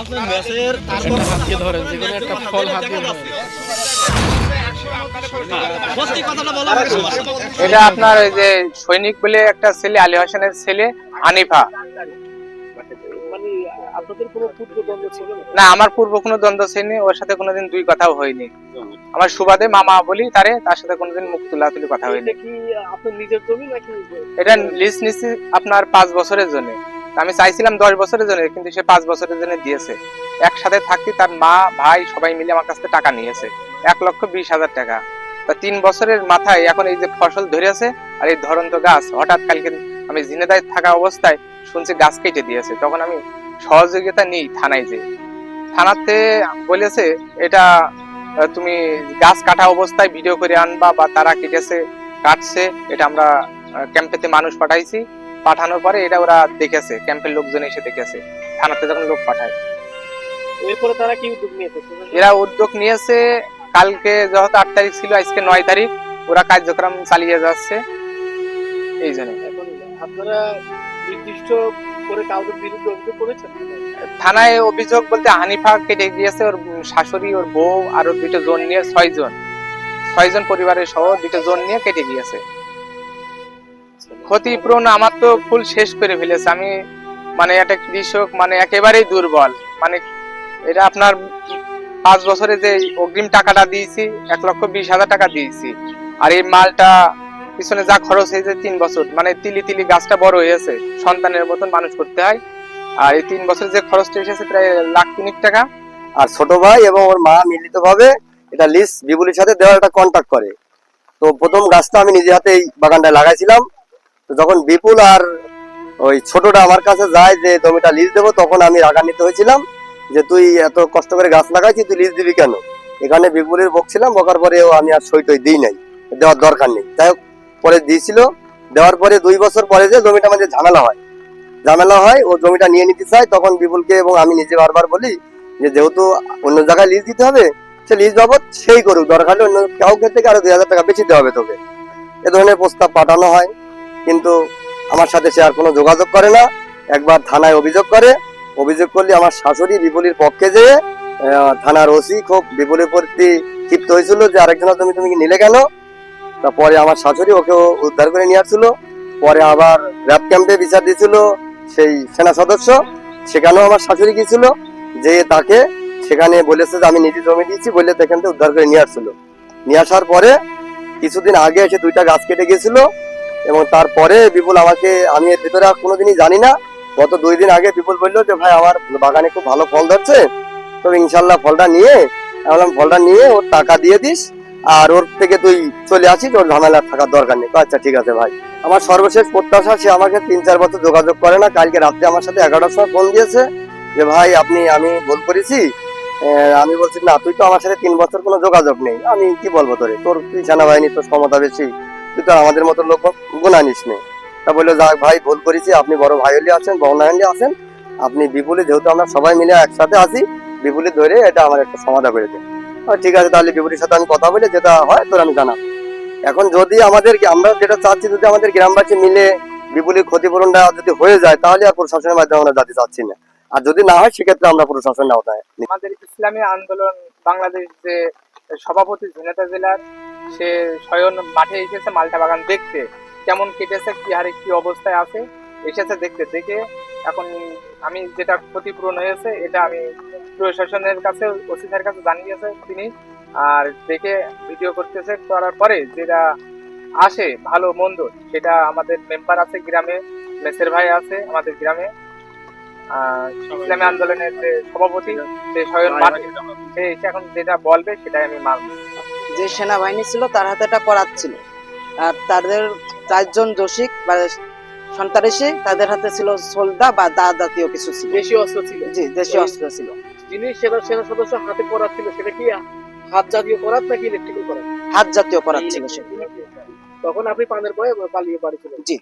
এটা আপনার ওই যে সৈনিক বলে একটা ছেলে, আলী হোসেনের ছেলে হানিফা। না, আমার পূর্ব কোনো দ্বন্দ্ব ছিল না, ওর সাথে কোনোদিন দুই কথাও হয়নি। আমার সুবাদে মামা বলি তারে, তার সাথে কোনোদিন মুখ তুলাতুলি কথা হয়নি। এটা লিজ নিচ্ছি আপনার 5 বছরের জন্য। আমি চাইছিলাম 10 বছরের জন্য, কিন্তু সে 5 বছরের জন্য দিয়েছে। একসাথে থাকতে তার মা ভাই সবাই মিলে আমার কাছ থেকে টাকা নিয়েছে 1,20,000 টাকা। তা 3 বছরের মাথায় এখন এই যে ফসল ধরেছে, আর এই ধরন্ত গাছ হঠাৎ কালকে আমি ঝিনেদায় থাকা অবস্থায় শুনছি গাছ কেটে দিয়েছে। তখন আমি সহযোগিতা নিই থানায়, যে থানাতে বলেছে এটা তুমি গাছ কাটা অবস্থায় ভিডিও করে আনবা, বা তারা কেটেছে কাটছে, এটা আমরা ক্যাম্পেতে মানুষ পাঠাইছি। পাঠানোর পরে এটা ওরা দেখেছে, ক্যাম্পের লোকজন এসে দেখেছে থানাতে যখন লোক পাঠায়। এরপরে তারা কি উদ্যোগ নিয়েছে? এরা উদ্যোগ নিয়েছে, কালকে যেহেতু 8 তারিখ ছিল, আজকে 9 তারিখ, ওরা কার্যক্রম চালিয়ে যাচ্ছে। এই জন্য আপনারা নির্দিষ্ট করে কাউকে বিরুদ্ধে অভিযোগ করেছেন? থানায় অভিযোগ বলতে হানিফা কেটে গিয়েছে, ওর শাশুড়ি, ওর বউ, আর ওর 2টো জন নিয়ে 6 জন পরিবারের সহ 2টো জন নিয়ে কেটে গিয়েছে। ক্ষতিপূরণ আমার তো ফুল শেষ করে ফেলেছে। আমি মানে একটা কৃষক, মানে একেবারেই দুর্বল। মানে এটা আপনার 5 বছরে যে অগ্রিম টাকাটা দিয়েছি 1,20,000 টাকা দিয়েছি, আর এই মালটা পিছনে যা খরচ হয়েছে 3 বছর, মানে তিলি তিলি গাছটা বড় হয়েছে, সন্তানের মতন মানুষ করতে হয়। আর এই 3 বছর যে খরচটা এসেছে প্রায় 1,03,000 টাকা। আর ছোট ভাই এবং ওর মা মিলিত ভাবে এটা লিজ বিপুলের সাথে দেওয়ার একটা কন্ট্যাক্ট করে। তো প্রথম গাছটা আমি নিজে হাতে এই বাগানটায় লাগাইছিলাম। তো যখন বিপুল আর ওই ছোটটা আমার কাছে যায় যে জমিটা লিজ দেবো, তখন আমি রাগান্বিত হয়েছিলাম যে তুই এত কষ্ট করে গাছ লাগাইছি, তুই লিজ দিবি কেন? এখানে বিপুলের বকছিলাম, বকার পরেও আমি আর সই টই দিই নাই, দেওয়ার দরকার নেই। যাই হোক, পরে দিয়েছিল। দেওয়ার পরে 2 বছর পরে যে জমিটা আমাদের ঝামেলা হয়, ও জমিটা নিয়ে নিতে চায়, তখন বিপুলকে এবং আমি নিজে বারবার বলি যে যেহেতু অন্য জায়গায় লিজ দিতে হবে, সে লিজ বাবদ সেই করুক, দরকার হলে অন্য কাউকে থেকে আরো 2,000 টাকা বেশি দেওয়া হবে তোকে। এ ধরনের প্রস্তাব পাঠানো হয়, কিন্তু আমার সাথে সে আর কোনো যোগাযোগ করে না। একবার থানায় অভিযোগ করলে আমার শাশুড়ি বিপুলের পক্ষে যেয়ে থানার ওসি খুব বিপুলের প্রতি ক্ষিপ্ত হয়েছিল যে আরেকজনের জমি তুমি কি নিলে কেন? তারপরে আমার শাশুড়ি ওকে উদ্ধার করে নিয়ে আসছিল। পরে আবার র্যাব ক্যাম্পে বিচার দিয়েছিল সেই সেনা সদস্য, সেখানেও আমার শাশুড়ি গিয়েছিল, যে তাকে সেখানে বলেছে যে আমি নিজে জমি দিয়েছি বলে সেখান থেকে উদ্ধার করে নিয়ে আসছিল। নিয়ে আসার পরে কিছুদিন আগে এসে 2টা গাছ কেটে গেছিল, এবং তারপরে বিপুল আমাকে, আমি এর ভিতরে কোনোদিনই জানি না, গত 2 দিন আগে বিপুল বললো যে ভাই আমার বাগানে খুব ভালো ফল ধরছে, তো ইনশাল্লাহ ফলটা নিয়ে ওর টাকা দিয়ে দিস, আর ওর থেকে তুই চলে আসিস, ওর ঝামেলা থাকার দরকার নেই। আচ্ছা ঠিক আছে ভাই। আমার সর্বশেষ প্রত্যাশা, সে আমাকে 3-4 বছর যোগাযোগ করে না। কালকে রাত্রে আমার সাথে 11টার সময় ফোন দিয়েছে যে ভাই আমি ভুল করেছি। আমি বলছি না, তুই তো আমার সাথে 3 বছর কোনো যোগাযোগ নেই, আমি কি বলবো তোরে, তোর তুই সেনাবাহিনী, তোর ক্ষমতা বেশি, তুই তো আমাদের মতো লোক গুণা নিস নে। তা বললো যাক ভাই, ভুল করেছি, আপনি বড় ভাই হলে আছেন, বহনায়নলি আছেন, আপনি বিপুলে, যেহেতু আমরা সবাই মিলে একসাথে আছি, বিপুলে ধরে এটা আমার একটা সমাধান করে দেন। ঠিক আছে, তাহলে বিপুলের সাথে আমি কথা বলে যেটা হয় তোর আমি জানাবো। এখন যদি আমরা যেটা চাচ্ছি, যদি আমাদের গ্রামবাসী মিলে বিপুলের ক্ষতিপূরণটা যদি হয়ে যায়, তাহলে আর প্রশাসনের মাধ্যমে আমরা যেতে চাচ্ছি না। আর যদি না হয়, সেক্ষেত্রে আমরা প্রশাসন না হয়। আমাদের ইসলামী আন্দোলন বাংলাদেশ যে সভাপতি ঝিনাইদহ জেলার, সে স্বয়ং মাঠে এসেছে মালটা বাগান দেখতে, কেমন কেটেছে, কি হারে কি অবস্থায় আছে, এসেছে দেখে এখন আমি যেটা ক্ষতিপূরণ হয়েছে এটা আমি প্রশাসনের কাছে, ওসি স্যারের কাছে জানিয়েছে তিনি, আর দেখে ভিডিও করতেছে, করার পরে যেটা আসে ভালো মন্দ সেটা আমাদের মেম্বার আছে গ্রামে, মেসের ভাই আছে আমাদের গ্রামে, ইসলামী আন্দোলনের যে সভাপতি, সে স্বয়ং মাঠে সে এসে এখন যেটা বলবে সেটাই আমি মানব। যে সেনাবাহিনী ছিল তার হাতে এটা করাচ্ছিল, আর তাদের 4 জন দোষী বা সন্ত্রাসী, তাদের হাতে ছিল সোলদা বা দা জাতীয় কিছু ছিল, দেশীয় অস্ত্র ছিল। জি, দেশীয় অস্ত্র ছিল। যিনি সেনা সদস্য হাতে করাত ছিল, সেটা কি হাত জাতীয় করাত নাকি ইলেকট্রিক্যাল করাত? হাত জাতীয় করাচ্ছিল সে। তখন আপনি পানের ভয়ে পালিয়ে বাড়ি চলে? জি।